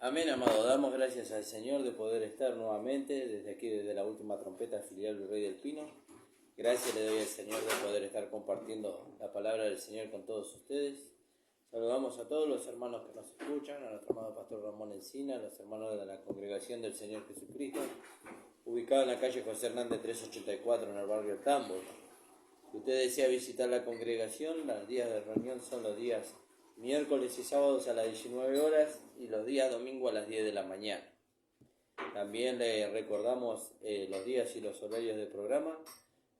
Amén, amado. Damos gracias al Señor de poder estar nuevamente desde aquí, desde la última trompeta filial del Rey del Pino. Gracias le doy al Señor de poder estar compartiendo la palabra del Señor con todos ustedes. Saludamos a todos los hermanos que nos escuchan, a nuestro amado pastor Ramón Encina, a los hermanos de la Congregación del Señor Jesucristo, ubicado en la calle José Hernández 384 en el barrio Tambo. Si usted desea visitar la congregación, los días de reunión son los días miércoles y sábados a las 19 horas y los días domingo a las 10 de la mañana. También le recordamos los días y los horarios del programa.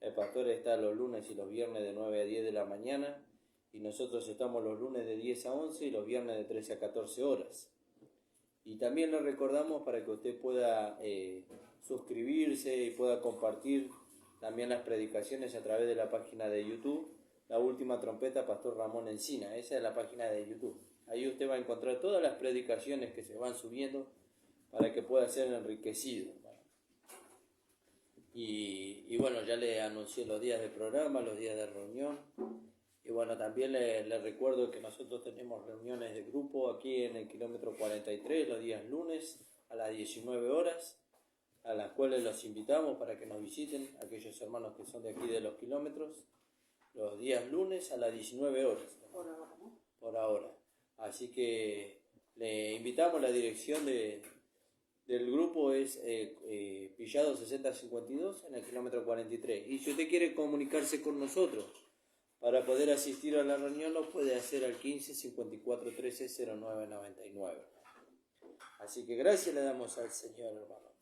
El pastor está los lunes y los viernes de 9 a 10 de la mañana y nosotros estamos los lunes de 10 a 11 y los viernes de 13 a 14 horas. Y también le recordamos para que usted pueda suscribirse y pueda compartir también las predicaciones a través de la página de YouTube, La Última Trompeta, Pastor Ramón Encina. Esa es la página de YouTube. Ahí usted va a encontrar todas las predicaciones que se van subiendo para que pueda ser enriquecido. Y bueno, ya le anuncié los días de programa, los días de reunión. Y bueno, también le recuerdo que nosotros tenemos reuniones de grupo aquí en el kilómetro 43, los días lunes a las 19 horas, a las cuales los invitamos para que nos visiten, aquellos hermanos que son de aquí de los kilómetros, los días lunes a las 19 horas. Por ahora, ¿no? Por ahora. Así que le invitamos, la dirección del grupo es Pillado 6052 en el kilómetro 43. Y si usted quiere comunicarse con nosotros para poder asistir a la reunión, lo puede hacer al 15 54 13 09 99. Así que gracias le damos al Señor, hermano.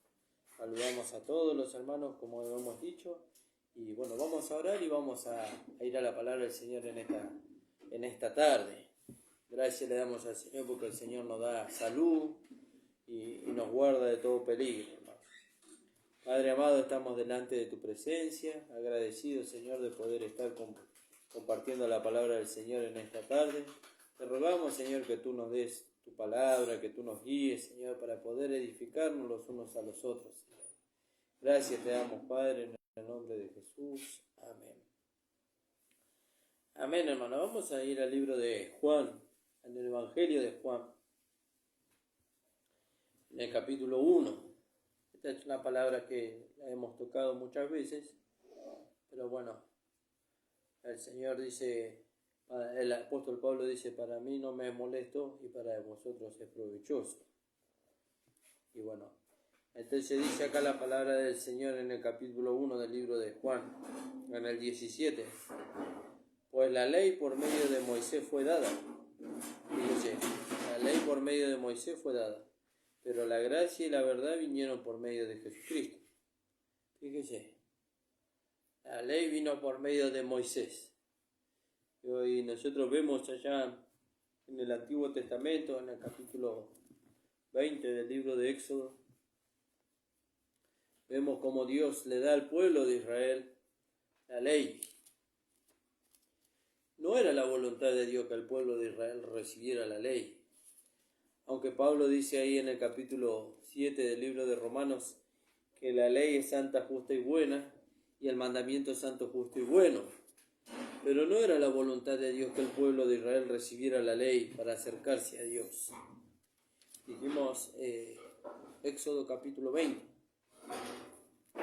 Saludamos a todos los hermanos, como hemos dicho. Y bueno, vamos a orar y vamos a ir a la palabra del Señor en esta tarde. Gracias le damos al Señor porque el Señor nos da salud y nos guarda de todo peligro, hermano. Padre amado, estamos delante de tu presencia, agradecidos, Señor, de poder estar compartiendo la palabra del Señor en esta tarde. Te rogamos, Señor, que tú nos des tu palabra, que tú nos guíes, Señor, para poder edificarnos los unos a los otros, Señor. Gracias te damos, Padre, en el nombre de Jesús. Amén. Amén, hermano. Vamos a ir al libro de Juan, en el Evangelio de Juan, en el capítulo 1. Esta es una palabra que la hemos tocado muchas veces, pero bueno, el Señor dice, el apóstol Pablo dice, para mí no me es molesto y para vosotros es provechoso. Y bueno, entonces dice acá la palabra del Señor en el capítulo 1 del libro de Juan, en el 17. Pues la ley por medio de Moisés fue dada. Fíjese, la ley por medio de Moisés fue dada, pero la gracia y la verdad vinieron por medio de Jesucristo. Fíjese, la ley vino por medio de Moisés. Y nosotros vemos allá en el Antiguo Testamento, en el capítulo 20 del libro de Éxodo, vemos cómo Dios le da al pueblo de Israel la ley. No era la voluntad de Dios que el pueblo de Israel recibiera la ley. Aunque Pablo dice ahí en el capítulo 7 del libro de Romanos que la ley es santa, justa y buena, y el mandamiento es santo, justo y bueno. Pero no era la voluntad de Dios que el pueblo de Israel recibiera la ley para acercarse a Dios. Dijimos Éxodo capítulo 20.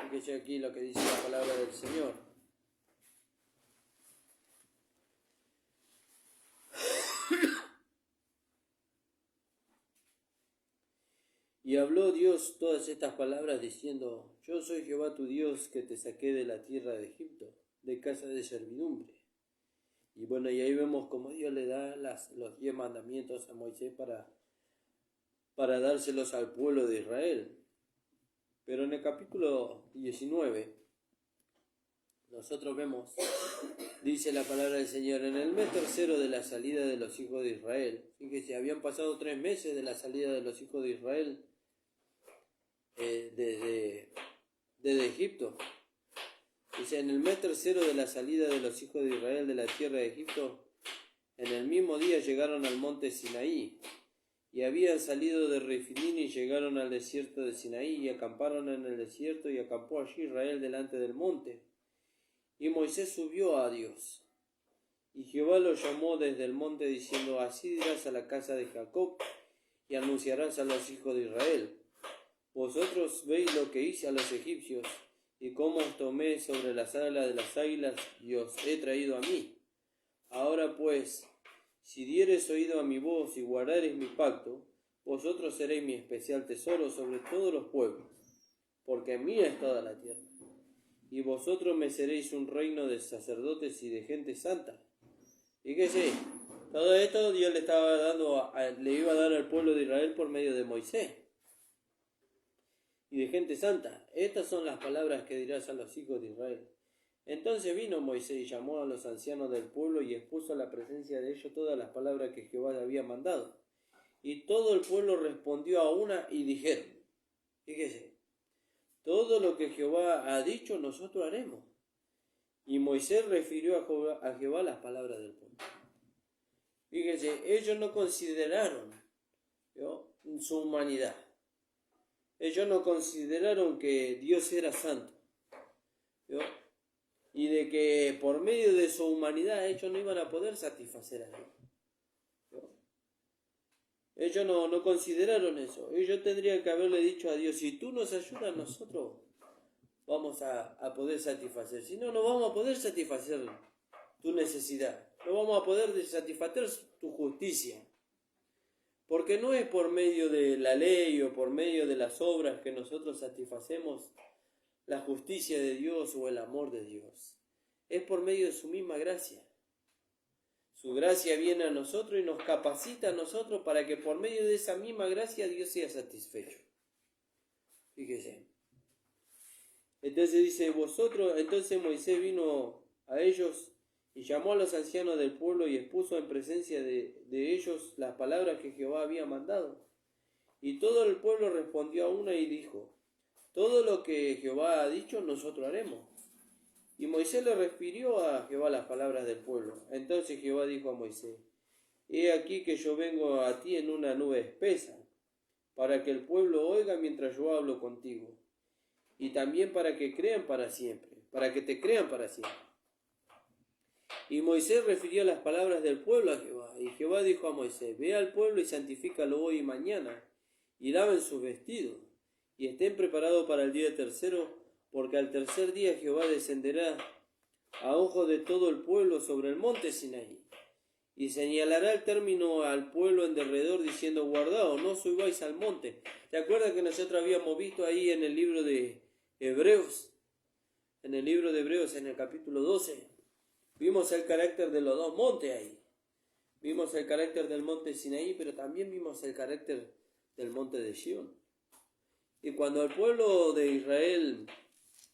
Fíjese aquí lo que dice la palabra del Señor. Y habló Dios todas estas palabras diciendo, yo soy Jehová tu Dios que te saqué de la tierra de Egipto, de casa de servidumbre. Y bueno, y ahí vemos cómo Dios le da los 10 mandamientos a Moisés para dárselos al pueblo de Israel. Pero en el capítulo 19, nosotros vemos, dice la palabra del Señor, en el mes tercero de la salida de los hijos de Israel. Fíjese, habían pasado 3 meses de la salida de los hijos de Israel desde Egipto. Dice, en el mes tercero de la salida de los hijos de Israel de la tierra de Egipto, en el mismo día llegaron al monte Sinaí, y habían salido de Refidim y llegaron al desierto de Sinaí, y acamparon en el desierto, y acampó allí Israel delante del monte. Y Moisés subió a Dios, y Jehová lo llamó desde el monte, diciendo, así dirás a la casa de Jacob y anunciarás a los hijos de Israel: vosotros veis lo que hice a los egipcios, y cómo os tomé sobre las alas de las águilas, y os he traído a mí. Ahora pues, si diereis oído a mi voz y guardareis mi pacto, vosotros seréis mi especial tesoro sobre todos los pueblos, porque mía es toda la tierra. Y vosotros me seréis un reino de sacerdotes y de gente santa. Fíjese, todo esto Dios le estaba dando, le iba a dar al pueblo de Israel por medio de Moisés y de gente santa. Estas son las palabras que dirás a los hijos de Israel. Entonces vino Moisés y llamó a los ancianos del pueblo y expuso a la presencia de ellos todas las palabras que Jehová le había mandado. Y todo el pueblo respondió a una y dijeron, fíjese, todo lo que Jehová ha dicho nosotros haremos. Y Moisés refirió a Jehová las palabras del pueblo. Fíjese, ellos no consideraron su humanidad. Ellos no consideraron que Dios era santo. Y de que por medio de su humanidad ellos no iban a poder satisfacer a Dios. Ellos no consideraron eso. Ellos tendrían que haberle dicho a Dios, si tú nos ayudas, nosotros vamos a poder satisfacer. Si no, no vamos a poder satisfacer tu necesidad. No vamos a poder satisfacer tu justicia. Porque no es por medio de la ley o por medio de las obras que nosotros satisfacemos la justicia de Dios o el amor de Dios. Es por medio de su misma gracia. Su gracia viene a nosotros y nos capacita a nosotros para que por medio de esa misma gracia Dios sea satisfecho. Fíjese. Entonces dice, entonces Moisés vino a ellos y llamó a los ancianos del pueblo y expuso en presencia de ellos las palabras que Jehová había mandado. Y todo el pueblo respondió a una y dijo, todo lo que Jehová ha dicho nosotros haremos. Y Moisés le refirió a Jehová las palabras del pueblo. Entonces Jehová dijo a Moisés, he aquí que yo vengo a ti en una nube espesa, para que el pueblo oiga mientras yo hablo contigo, y también para que crean para siempre, para que te crean para siempre. Y Moisés refirió las palabras del pueblo a Jehová, y Jehová dijo a Moisés, ve al pueblo y santifícalo hoy y mañana, y laven sus vestidos, y estén preparados para el día tercero, porque al tercer día Jehová descenderá a ojos de todo el pueblo sobre el monte Sinaí, y señalará el término al pueblo en derredor, diciendo, guardaos, no subáis al monte. ¿Te acuerdas que nosotros habíamos visto ahí en el libro de Hebreos? En el libro de Hebreos, en el capítulo 12, vimos el carácter de los dos montes ahí. Vimos el carácter del monte Sinaí, pero también vimos el carácter del monte de Sión. Y cuando el pueblo de Israel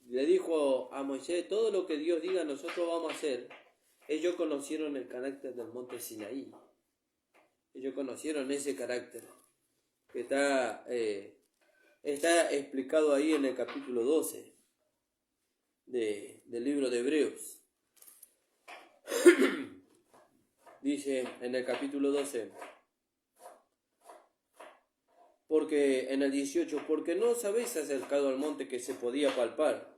le dijo a Moisés, todo lo que Dios diga nosotros vamos a hacer, ellos conocieron el carácter del monte Sinaí. Ellos conocieron ese carácter que está explicado ahí en el capítulo 12 del libro de Hebreos. Dice en el capítulo 12, porque en el 18, porque no os habéis acercado al monte que se podía palpar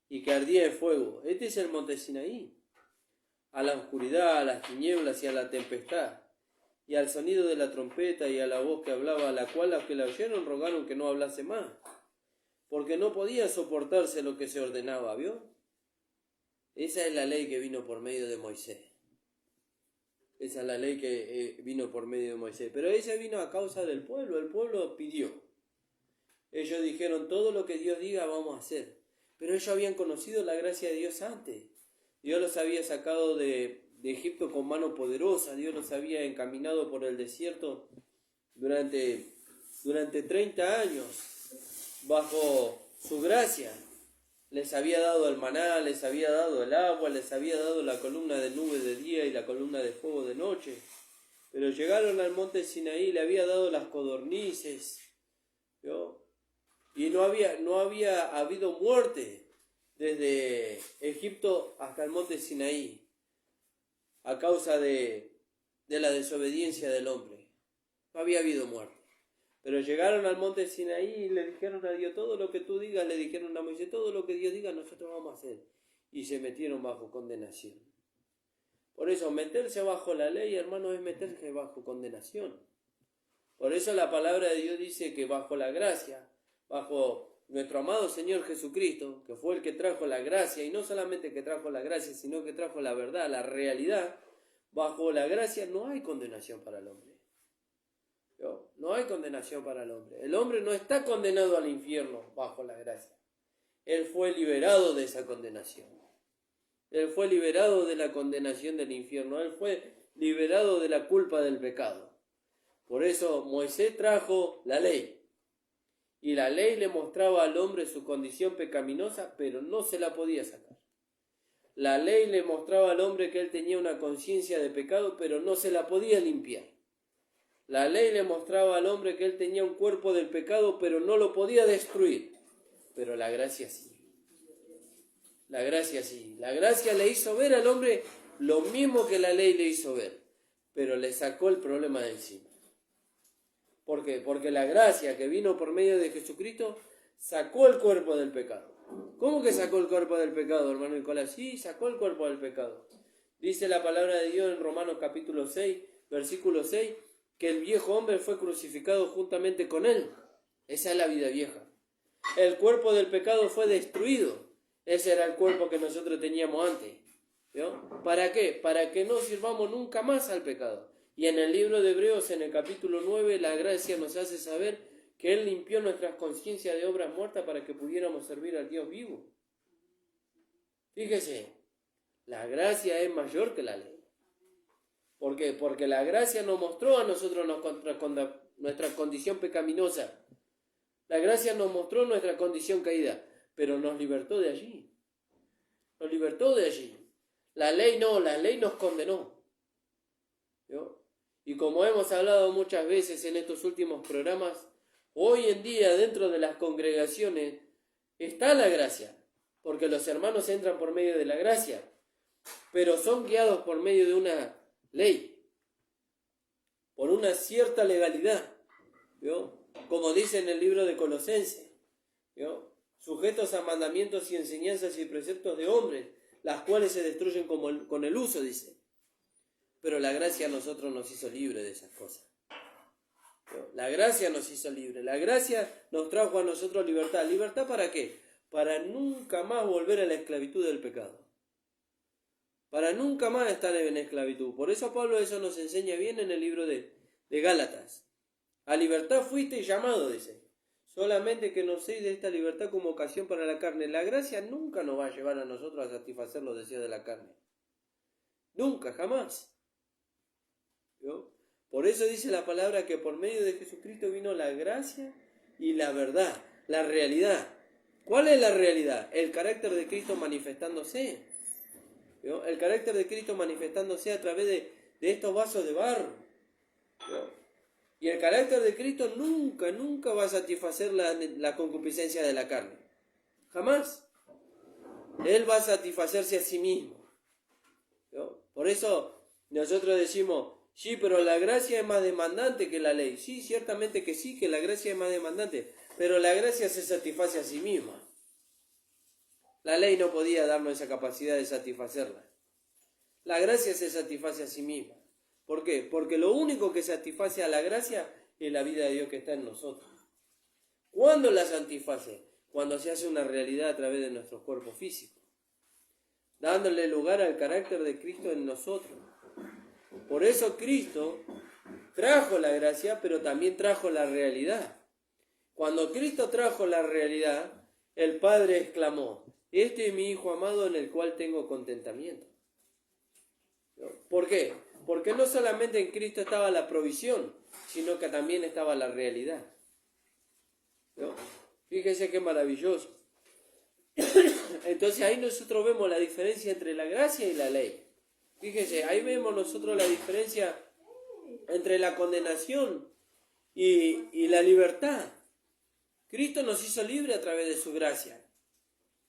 y que ardía en fuego. Este es el monte Sinaí, a la oscuridad, a las tinieblas y a la tempestad, y al sonido de la trompeta y a la voz que hablaba, a la cual los que la oyeron rogaron que no hablase más, porque no podía soportarse lo que se ordenaba, ¿vio? Esa es la ley que vino por medio de Moisés. Esa es la ley que vino por medio de Moisés. Pero esa vino a causa del pueblo. El pueblo pidió. Ellos dijeron, todo lo que Dios diga vamos a hacer. Pero ellos habían conocido la gracia de Dios antes. Dios los había sacado de Egipto con mano poderosa. Dios los había encaminado por el desierto durante 30 años bajo su gracia. Les había dado el maná, les había dado el agua, les había dado la columna de nube de día y la columna de fuego de noche. Pero llegaron al monte Sinaí, le había dado las codornices, ¿vio? Y no había habido muerte desde Egipto hasta el monte Sinaí a causa de la desobediencia del hombre. No había habido muerte. Pero llegaron al monte Sinaí y le dijeron a Dios, todo lo que tú digas, le dijeron a Moisés, todo lo que Dios diga nosotros vamos a hacer. Y se metieron bajo condenación. Por eso, meterse bajo la ley, hermano, es meterse bajo condenación. Por eso la palabra de Dios dice que bajo la gracia, bajo nuestro amado Señor Jesucristo, que fue el que trajo la gracia, y no solamente que trajo la gracia, sino que trajo la verdad, la realidad, bajo la gracia no hay condenación para el hombre. No hay condenación para el hombre. El hombre no está condenado al infierno bajo la gracia. Él fue liberado de esa condenación. Él fue liberado de la condenación del infierno. Él fue liberado de la culpa del pecado. Por eso Moisés trajo la ley. Y la ley le mostraba al hombre su condición pecaminosa, pero no se la podía sacar. La ley le mostraba al hombre que él tenía una conciencia de pecado, pero no se la podía limpiar. La ley le mostraba al hombre que él tenía un cuerpo del pecado, pero no lo podía destruir. Pero la gracia sí. La gracia sí. La gracia le hizo ver al hombre lo mismo que la ley le hizo ver, pero le sacó el problema de encima. ¿Por qué? Porque la gracia que vino por medio de Jesucristo sacó el cuerpo del pecado. ¿Cómo que sacó el cuerpo del pecado, hermano Nicolás? Sí, sacó el cuerpo del pecado. Dice la palabra de Dios en Romanos capítulo 6, versículo 6, que el viejo hombre fue crucificado juntamente con él. Esa es la vida vieja. El cuerpo del pecado fue destruido. Ese era el cuerpo que nosotros teníamos antes. ¿Vio? ¿Para qué? Para que no sirvamos nunca más al pecado. Y en el libro de Hebreos, en el capítulo 9, la gracia nos hace saber que Él limpió nuestras conciencias de obras muertas para que pudiéramos servir al Dios vivo. Fíjese, la gracia es mayor que la ley. ¿Por qué? Porque la gracia nos mostró a nosotros nuestra condición pecaminosa. La gracia nos mostró nuestra condición caída, pero nos libertó de allí. Nos libertó de allí. La ley no, la ley nos condenó. ¿Vio? Y como hemos hablado muchas veces en estos últimos programas, hoy en día dentro de las congregaciones está la gracia, porque los hermanos entran por medio de la gracia, pero son guiados por medio de una ley, por una cierta legalidad, ¿vio? Como dice en el libro de Colosenses, ¿vio? Sujetos a mandamientos y enseñanzas y preceptos de hombres, las cuales se destruyen con el uso, dice. Pero la gracia a nosotros nos hizo libre de esas cosas. La gracia nos hizo libre. La gracia nos trajo a nosotros libertad. ¿Libertad para qué? Para nunca más volver a la esclavitud del pecado. Para nunca más estar en esclavitud. Por eso Pablo eso nos enseña bien en el libro de Gálatas. A libertad fuiste llamado, dice. Solamente que no seis de esta libertad como ocasión para la carne. La gracia nunca nos va a llevar a nosotros a satisfacer los deseos de la carne. Nunca, jamás. ¿Vio? Por eso dice la palabra que por medio de Jesucristo vino la gracia y la verdad, la realidad. ¿Cuál es la realidad? El carácter de Cristo manifestándose. ¿Vio? El carácter de Cristo manifestándose a través de estos vasos de barro. ¿Vio? Y el carácter de Cristo nunca va a satisfacer la concupiscencia de la carne. Jamás. Él va a satisfacerse a sí mismo. ¿Vio? Por eso nosotros decimos, sí, pero la gracia es más demandante que la ley. Sí, ciertamente que sí, que la gracia es más demandante, pero la gracia se satisface a sí misma. La ley no podía darnos esa capacidad de satisfacerla. La gracia se satisface a sí misma. ¿Por qué? Porque lo único que satisface a la gracia es la vida de Dios que está en nosotros. ¿Cuándo la satisface? Cuando se hace una realidad a través de nuestro cuerpo físico, dándole lugar al carácter de Cristo en nosotros. Por eso Cristo trajo la gracia, pero también trajo la realidad. Cuando Cristo trajo la realidad, el Padre exclamó, este es mi Hijo amado en el cual tengo contentamiento. ¿Por qué? Porque no solamente en Cristo estaba la provisión, sino que también estaba la realidad. ¿No? Fíjese qué maravilloso. Entonces ahí nosotros vemos la diferencia entre la gracia y la ley. Fíjese, ahí vemos nosotros la diferencia entre la condenación y la libertad. Cristo nos hizo libre a través de su gracia.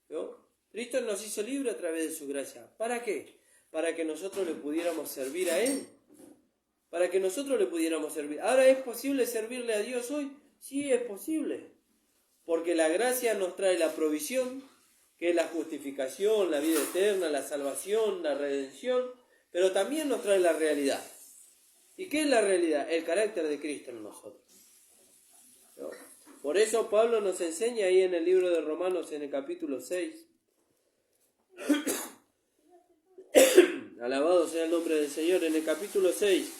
¿No? Cristo nos hizo libre a través de su gracia. ¿Para qué? Para que nosotros le pudiéramos servir a Él. Para que nosotros le pudiéramos servir. ¿Ahora es posible servirle a Dios hoy? Sí, es posible. Porque la gracia nos trae la provisión, que es la justificación, la vida eterna, la salvación, la redención, pero también nos trae la realidad. ¿Y qué es la realidad? El carácter de Cristo en nosotros, ¿no? Por eso Pablo nos enseña ahí en el libro de Romanos, en el capítulo 6, alabado sea el nombre del Señor, en el capítulo 6,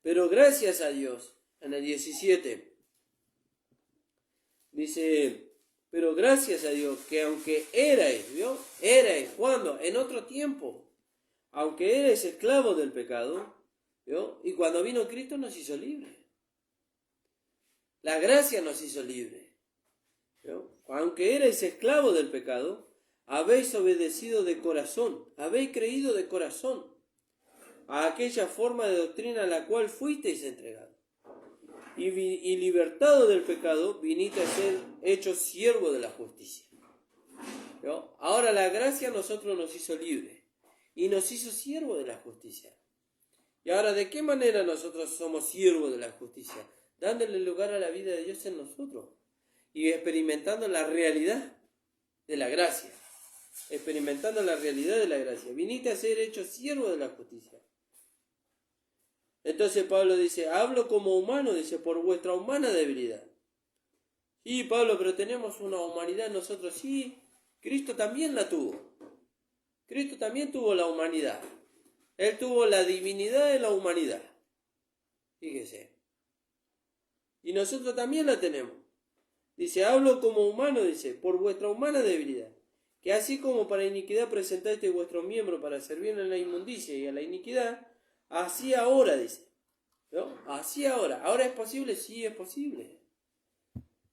pero gracias a Dios, en el 17, dice, pero gracias a Dios que aunque erais, ¿vio? Erais, ¿cuándo? En otro tiempo, aunque eres esclavo del pecado, ¿vio? Y cuando vino Cristo nos hizo libres. La gracia nos hizo libres, ¿vio? Aunque eres esclavo del pecado, habéis obedecido de corazón, habéis creído de corazón a aquella forma de doctrina a la cual fuisteis entregados. Y libertado del pecado, viniste a ser hecho siervo de la justicia, ¿no? Ahora la gracia a nosotros nos hizo libres y nos hizo siervo de la justicia. Y ahora, ¿de qué manera nosotros somos siervos de la justicia? Dándole lugar a la vida de Dios en nosotros y experimentando la realidad de la gracia. Experimentando la realidad de la gracia. Viniste a ser hecho siervo de la justicia. Entonces Pablo dice, hablo como humano, dice, por vuestra humana debilidad. Sí, Pablo, pero tenemos una humanidad nosotros. Sí, Cristo también la tuvo. Cristo también tuvo la humanidad. Él tuvo la divinidad y la humanidad. Fíjese. Y nosotros también la tenemos. Dice, hablo como humano, dice, por vuestra humana debilidad. Que así como para iniquidad presentaste vuestros miembros para servir en la inmundicia y a la iniquidad, así ahora, dice, ¿no? Así ahora. ¿Ahora es posible? Sí, es posible.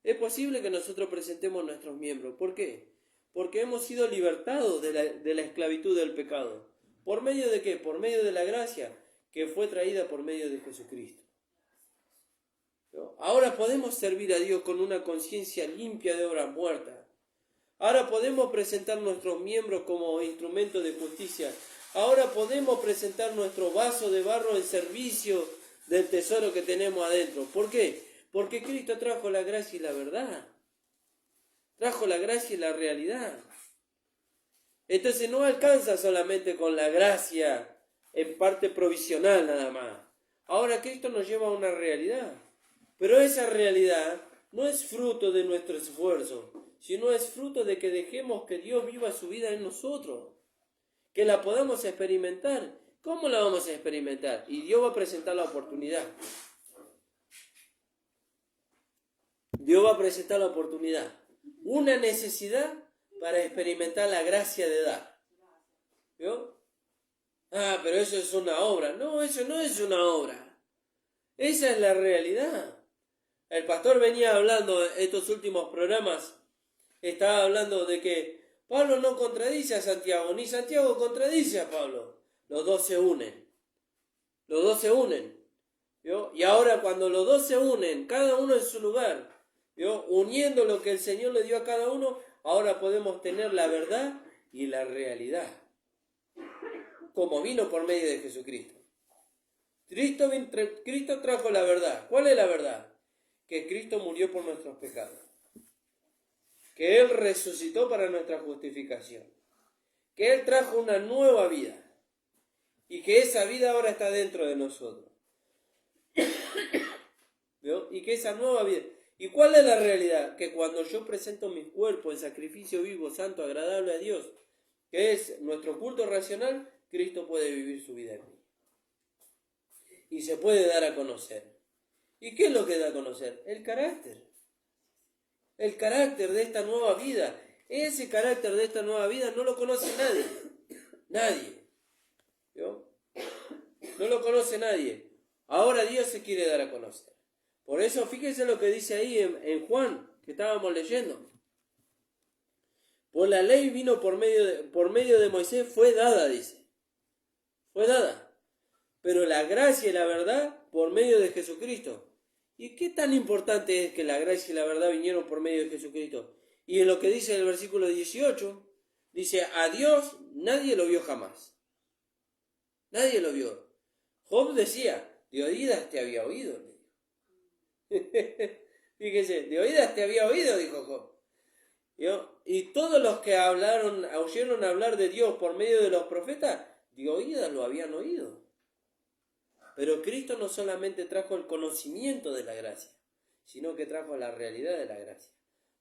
Es posible que nosotros presentemos nuestros miembros. ¿Por qué? Porque hemos sido libertados de la esclavitud del pecado. ¿Por medio de qué? Por medio de la gracia que fue traída por medio de Jesucristo, ¿no? Ahora podemos servir a Dios con una conciencia limpia de obras muertas. Ahora podemos presentar nuestros miembros como instrumentos de justicia. Ahora podemos presentar nuestro vaso de barro en servicio del tesoro que tenemos adentro. ¿Por qué? Porque Cristo trajo la gracia y la verdad. Trajo la gracia y la realidad. Entonces no alcanza solamente con la gracia en parte provisional nada más. Ahora Cristo nos lleva a una realidad. Pero esa realidad no es fruto de nuestro esfuerzo, sino es fruto de que dejemos que Dios viva su vida en nosotros. Que la podamos experimentar. ¿Cómo la vamos a experimentar? Y Dios va a presentar la oportunidad. Dios va a presentar la oportunidad. Una necesidad para experimentar la gracia de dar. ¿Vio? Ah, pero eso es una obra. No, eso no es una obra. Esa es la realidad. El pastor venía hablando en estos últimos programas, estaba hablando de que Pablo no contradice a Santiago, ni Santiago contradice a Pablo. Los dos se unen. Los dos se unen. ¿Vio? Y ahora cuando los dos se unen, cada uno en su lugar, ¿vio? Uniendo lo que el Señor le dio a cada uno, ahora podemos tener la verdad y la realidad, como vino por medio de Jesucristo. Cristo trajo la verdad. ¿Cuál es la verdad? Que Cristo murió por nuestros pecados, que Él resucitó para nuestra justificación, que Él trajo una nueva vida y que esa vida ahora está dentro de nosotros. ¿Vio? Y que esa nueva vida... ¿Y cuál es la realidad? Que cuando yo presento mi cuerpo en sacrificio vivo, santo, agradable a Dios, que es nuestro culto racional, Cristo puede vivir su vida en mí. Y se puede dar a conocer. ¿Y qué es lo que da a conocer? El carácter. El carácter de esta nueva vida. Ese carácter de esta nueva vida no lo conoce nadie. Nadie. ¿Vio? No lo conoce nadie. Ahora Dios se quiere dar a conocer. Por eso fíjense lo que dice ahí en Juan, que estábamos leyendo. Por la ley vino por medio de Moisés, fue dada, dice. Fue dada. Pero la gracia y la verdad por medio de Jesucristo. ¿Y qué tan importante es que la gracia y la verdad vinieron por medio de Jesucristo? Y en lo que dice el versículo 18, dice, a Dios nadie lo vio jamás. Nadie lo vio. Job decía, de oídas te había oído. Fíjese, de oídas te había oído, dijo Job. ¿Yo? Y todos los que oyeron hablar de Dios por medio de los profetas, de oídas lo habían oído. Pero Cristo no solamente trajo el conocimiento de la gracia, sino que trajo la realidad de la gracia.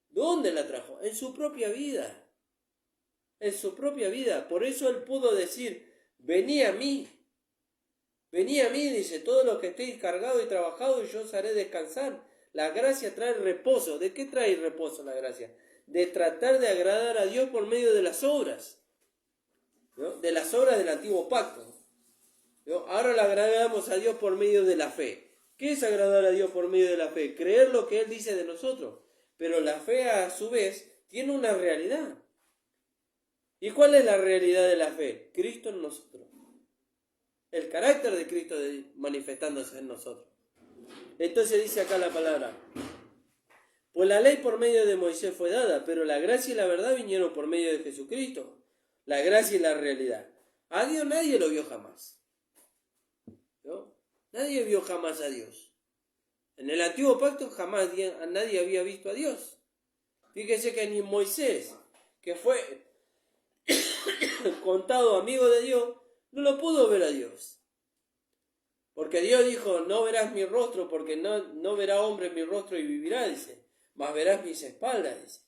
¿Dónde la trajo? En su propia vida. En su propia vida. Por eso Él pudo decir, vení a mí. Vení a mí, dice, todos los que estéis cargados y trabajados, y yo os haré descansar. La gracia trae reposo. ¿De qué trae reposo la gracia? De tratar de agradar a Dios por medio de las obras, ¿no? De las obras del antiguo pacto, ¿no? Ahora le agradamos a Dios por medio de la fe. ¿Qué es agradar a Dios por medio de la fe? Creer lo que Él dice de nosotros. Pero la fe, a su vez, tiene una realidad. ¿Y cuál es la realidad de la fe? Cristo en nosotros. El carácter de Cristo manifestándose en nosotros. Entonces dice acá la palabra, pues la ley por medio de Moisés fue dada, pero la gracia y la verdad vinieron por medio de Jesucristo. La gracia y la realidad. A Dios nadie lo vio jamás, ¿no? Nadie vio jamás a Dios. En el antiguo pacto jamás nadie había visto a Dios. Fíjese que ni Moisés, que fue contado amigo de Dios, no lo pudo ver a Dios. Porque Dios dijo, no verás mi rostro, porque no verá hombre mi rostro y vivirá, dice. Mas verás mis espaldas, dice.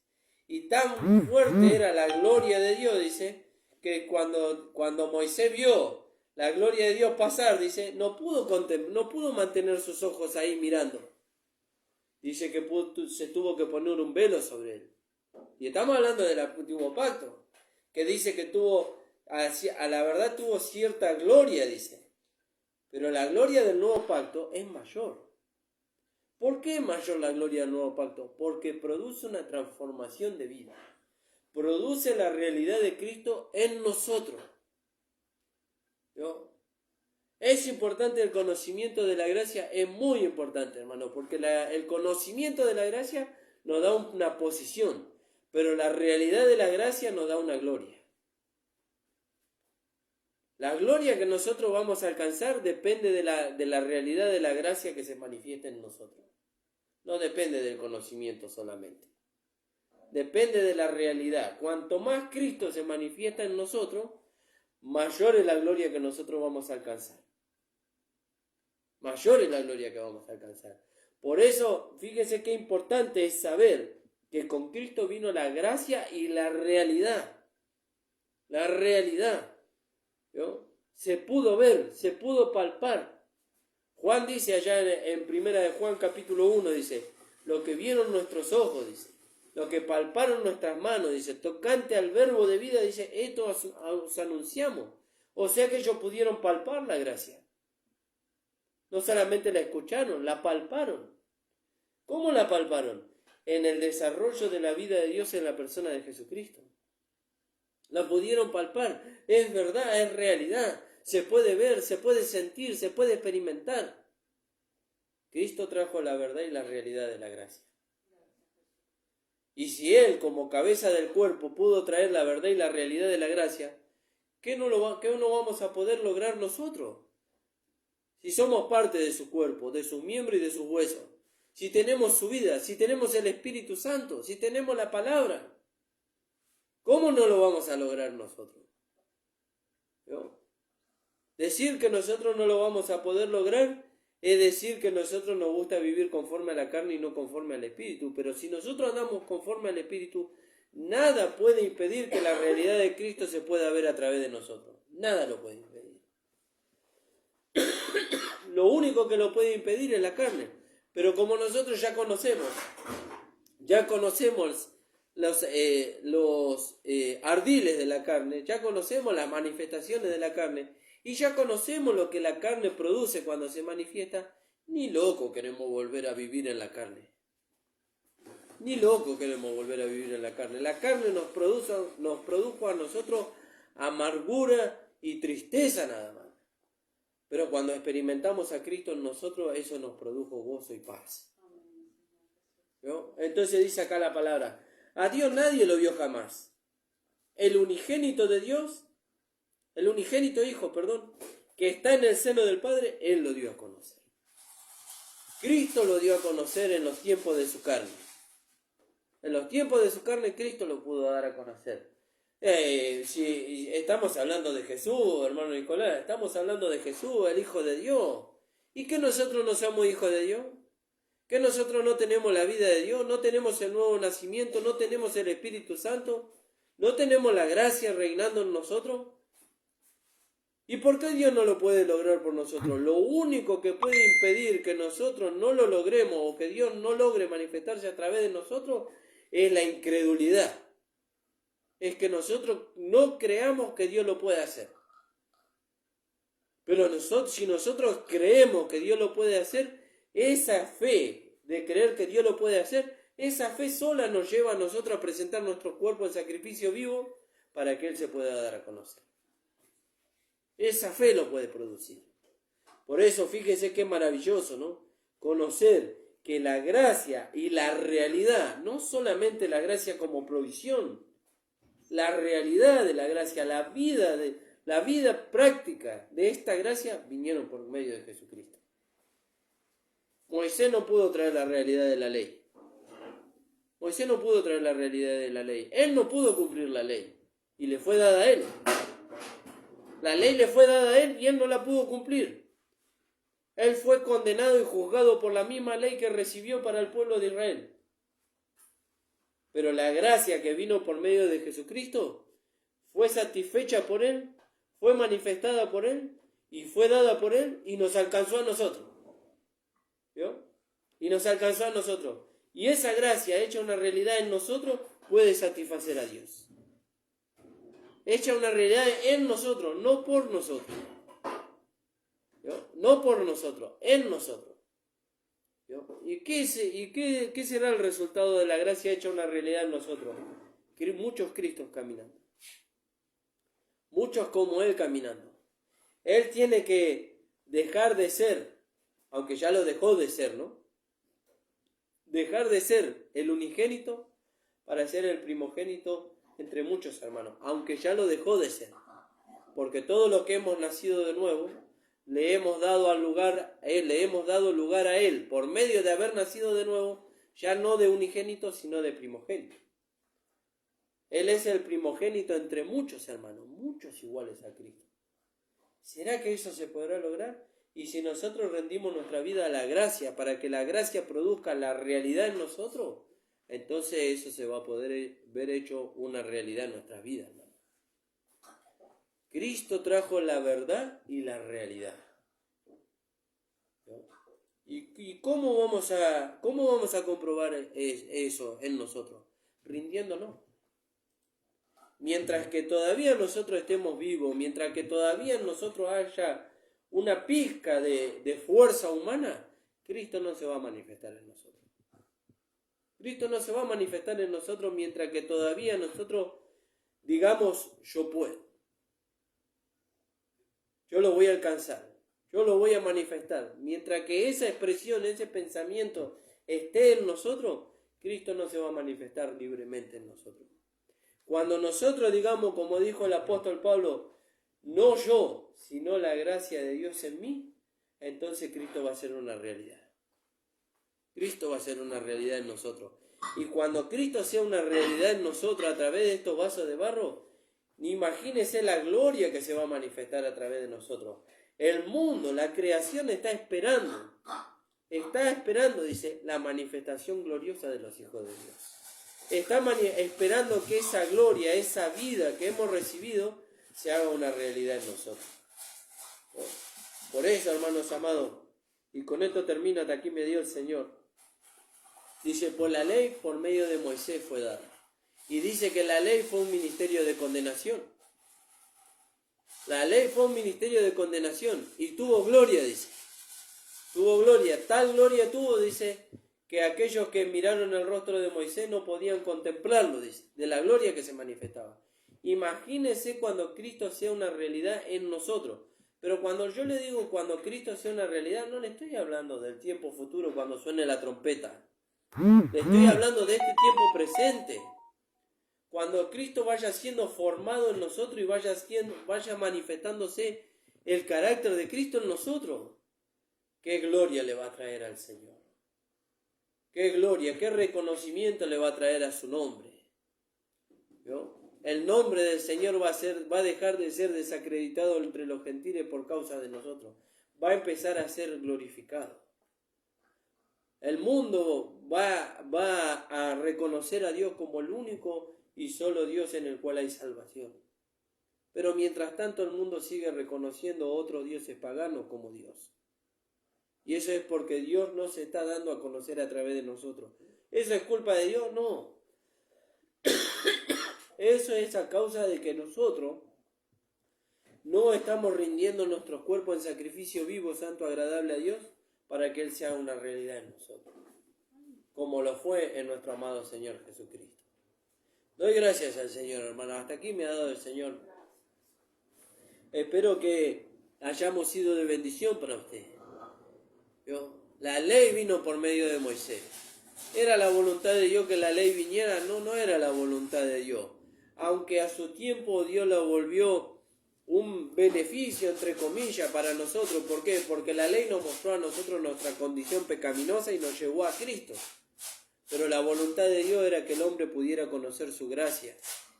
Y tan fuerte era la gloria de Dios, dice, que cuando Moisés vio la gloria de Dios pasar, dice, no pudo mantener sus ojos ahí mirando. Dice que se tuvo que poner un velo sobre él. Y estamos hablando del antiguo pacto, que dice que a la verdad tuvo cierta gloria, dice. Pero la gloria del nuevo pacto es mayor. ¿Por qué es mayor la gloria del nuevo pacto? Porque produce una transformación de vida. Produce la realidad de Cristo en nosotros, ¿no? Es importante el conocimiento de la gracia, es muy importante, hermano, porque el conocimiento de la gracia nos da una posición, pero la realidad de la gracia nos da una gloria. La gloria que nosotros vamos a alcanzar depende de la realidad de la gracia que se manifiesta en nosotros. No depende del conocimiento solamente. Depende de la realidad. Cuanto más Cristo se manifiesta en nosotros, mayor es la gloria que nosotros vamos a alcanzar. Mayor es la gloria que vamos a alcanzar. Por eso, fíjese qué importante es saber que con Cristo vino la gracia y la realidad. La realidad, ¿no? Se pudo ver, se pudo palpar. Juan dice allá en primera de Juan capítulo 1, dice, lo que vieron nuestros ojos, dice, lo que palparon nuestras manos, dice, tocante al verbo de vida, dice, esto os anunciamos. O sea que ellos pudieron palpar la gracia. No solamente la escucharon, la palparon. ¿Cómo la palparon? En el desarrollo de la vida de Dios en la persona de Jesucristo. La pudieron palpar. Es verdad, es realidad. Se puede ver, se puede sentir, se puede experimentar. Cristo trajo la verdad y la realidad de la gracia. Y si Él, como cabeza del cuerpo, pudo traer la verdad y la realidad de la gracia, ¿qué no vamos a poder lograr nosotros? Si somos parte de su cuerpo, de sus miembros y de sus huesos, si tenemos su vida, si tenemos el Espíritu Santo, si tenemos la palabra, ¿cómo no lo vamos a lograr nosotros? ¿No? Decir que nosotros no lo vamos a poder lograr es decir que nosotros nos gusta vivir conforme a la carne y no conforme al Espíritu. Pero si nosotros andamos conforme al Espíritu, nada puede impedir que la realidad de Cristo se pueda ver a través de nosotros. Nada lo puede impedir. Lo único que lo puede impedir es la carne. Pero como nosotros ya conocemos los ardiles de la carne, ya conocemos las manifestaciones de la carne, y ya conocemos lo que la carne produce cuando se manifiesta, ni loco queremos volver a vivir en la carne. Ni loco queremos volver a vivir en la carne. La carne nos produjo a nosotros amargura y tristeza nada más. Pero cuando experimentamos a Cristo en nosotros, eso nos produjo gozo y paz. ¿No? Entonces dice acá la palabra, a Dios nadie lo vio jamás. El unigénito Hijo, que está en el seno del Padre, Él lo dio a conocer. Cristo lo dio a conocer en los tiempos de su carne. En los tiempos de su carne, Cristo lo pudo dar a conocer. Si estamos hablando de Jesús, hermano Nicolás, estamos hablando de Jesús, el Hijo de Dios, ¿Y que nosotros no somos hijos de Dios? ¿Que nosotros no tenemos la vida de Dios? ¿No tenemos el nuevo nacimiento? ¿No tenemos el Espíritu Santo? ¿No tenemos la gracia reinando en nosotros? ¿Y por qué Dios no lo puede lograr por nosotros? Lo único que puede impedir que nosotros no lo logremos o que Dios no logre manifestarse a través de nosotros es la incredulidad. Es que nosotros no creamos que Dios lo puede hacer. Pero si nosotros creemos que Dios lo puede hacer, esa fe de creer que Dios lo puede hacer, esa fe sola nos lleva a nosotros a presentar nuestro cuerpo en sacrificio vivo para que Él se pueda dar a conocer. Esa fe lo puede producir. Por eso fíjese qué maravilloso, ¿no? Conocer que la gracia y la realidad, no solamente la gracia como provisión, la realidad de la gracia, la vida práctica de esta gracia vinieron por medio de Jesucristo. Moisés no pudo traer la realidad de la ley. Moisés no pudo traer la realidad de la ley. Él no pudo cumplir la ley y le fue dada a él. La ley le fue dada a él y él no la pudo cumplir. Él fue condenado y juzgado por la misma ley que recibió para el pueblo de Israel. Pero la gracia que vino por medio de Jesucristo fue satisfecha por Él, fue manifestada por Él y fue dada por Él y nos alcanzó a nosotros. ¿Vio? Y nos alcanzó a nosotros. Y esa gracia hecha una realidad en nosotros puede satisfacer a Dios. Hecha una realidad en nosotros, no por nosotros. ¿Vio? No por nosotros, en nosotros. ¿Vio? ¿Y qué será el resultado de la gracia hecha una realidad en nosotros? Muchos Cristos caminando. Muchos como Él caminando. Él tiene que dejar de ser, aunque ya lo dejó de ser, ¿no? Dejar de ser el unigénito para ser el primogénito entre muchos hermanos, aunque ya lo dejó de ser. Porque todos los que hemos nacido de nuevo, le hemos dado lugar a Él, por medio de haber nacido de nuevo, ya no de unigénito, sino de primogénito. Él es el primogénito entre muchos hermanos, muchos iguales a Cristo. ¿Será que eso se podrá lograr? Y si nosotros rendimos nuestra vida a la gracia, para que la gracia produzca la realidad en nosotros, entonces eso se va a poder ver hecho una realidad en nuestras vidas, hermano. Cristo trajo la verdad y la realidad. ¿No? ¿Y cómo vamos a comprobar eso en nosotros? Rindiéndonos. Mientras que todavía nosotros estemos vivos, mientras que todavía en nosotros haya una pizca de fuerza humana, Cristo no se va a manifestar en nosotros. Cristo no se va a manifestar en nosotros mientras que todavía nosotros digamos, yo puedo. Yo lo voy a alcanzar. Yo lo voy a manifestar. Mientras que esa expresión, ese pensamiento esté en nosotros, Cristo no se va a manifestar libremente en nosotros. Cuando nosotros digamos, como dijo el apóstol Pablo, no yo, sino la gracia de Dios en mí, entonces Cristo va a ser una realidad. Cristo va a ser una realidad en nosotros. Y cuando Cristo sea una realidad en nosotros a través de estos vasos de barro, imagínese la gloria que se va a manifestar a través de nosotros. El mundo, la creación está esperando, dice, la manifestación gloriosa de los hijos de Dios. Está esperando que esa gloria, esa vida que hemos recibido, se haga una realidad en nosotros. Por eso, hermanos amados, y con esto termino, hasta aquí me dio el Señor. Dice, por la ley, por medio de Moisés fue dada. Y dice que la ley fue un ministerio de condenación. La ley fue un ministerio de condenación y tuvo gloria, dice. Tuvo gloria, tal gloria tuvo, dice, que aquellos que miraron el rostro de Moisés no podían contemplarlo, dice, de la gloria que se manifestaba. Imagínese cuando Cristo sea una realidad en nosotros. Pero cuando yo le digo cuando Cristo sea una realidad, no le estoy hablando del tiempo futuro cuando suene la trompeta. Le estoy hablando de este tiempo presente. Cuando Cristo vaya siendo formado en nosotros y vaya manifestándose el carácter de Cristo en nosotros, qué gloria le va a traer al Señor. Qué gloria, qué reconocimiento le va a traer a su nombre. ¿Vio? El nombre del Señor va a dejar de ser desacreditado entre los gentiles por causa de nosotros. va a empezar a ser glorificado. El mundo va a reconocer a Dios como el único y solo Dios en el cual hay salvación. Pero mientras tanto el mundo sigue reconociendo a otros dioses paganos como Dios. Y eso es porque Dios no se está dando a conocer a través de nosotros. ¿Eso es culpa de Dios? No. Eso es a causa de que nosotros no estamos rindiendo nuestros cuerpos en sacrificio vivo, santo, agradable a Dios, para que Él sea una realidad en nosotros, como lo fue en nuestro amado Señor Jesucristo. Doy gracias al Señor, hermano. Hasta aquí me ha dado el Señor. Espero que hayamos sido de bendición para ustedes. La ley vino por medio de Moisés. ¿Era la voluntad de Dios que la ley viniera? No, no era la voluntad de Dios. Aunque a su tiempo Dios lo volvió un beneficio, entre comillas, para nosotros. ¿Por qué? Porque la ley nos mostró a nosotros nuestra condición pecaminosa y nos llevó a Cristo. Pero la voluntad de Dios era que el hombre pudiera conocer su gracia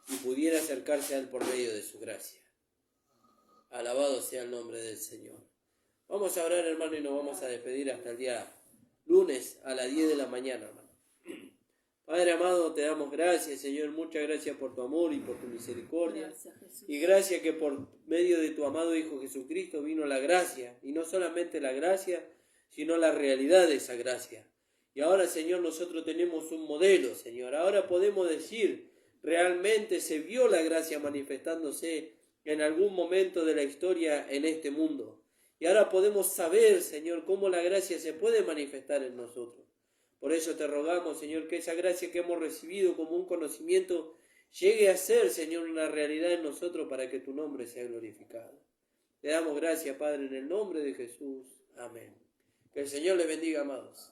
y pudiera acercarse a Él por medio de su gracia. Alabado sea el nombre del Señor. Vamos a orar, hermano, y nos vamos a despedir hasta el día lunes a las 10 de la mañana, hermano. Padre amado, te damos gracias, Señor. Muchas gracias por tu amor y por tu misericordia. Gracias, Jesús. Y gracias que por medio de tu amado Hijo Jesucristo vino la gracia. Y no solamente la gracia, sino la realidad de esa gracia. Y ahora, Señor, nosotros tenemos un modelo, Señor. Ahora podemos decir, realmente se vio la gracia manifestándose en algún momento de la historia en este mundo. Y ahora podemos saber, Señor, cómo la gracia se puede manifestar en nosotros. Por eso te rogamos, Señor, que esa gracia que hemos recibido como un conocimiento llegue a ser, Señor, una realidad en nosotros para que tu nombre sea glorificado. Te damos gracias, Padre, en el nombre de Jesús. Amén. Que el Señor les bendiga, amados.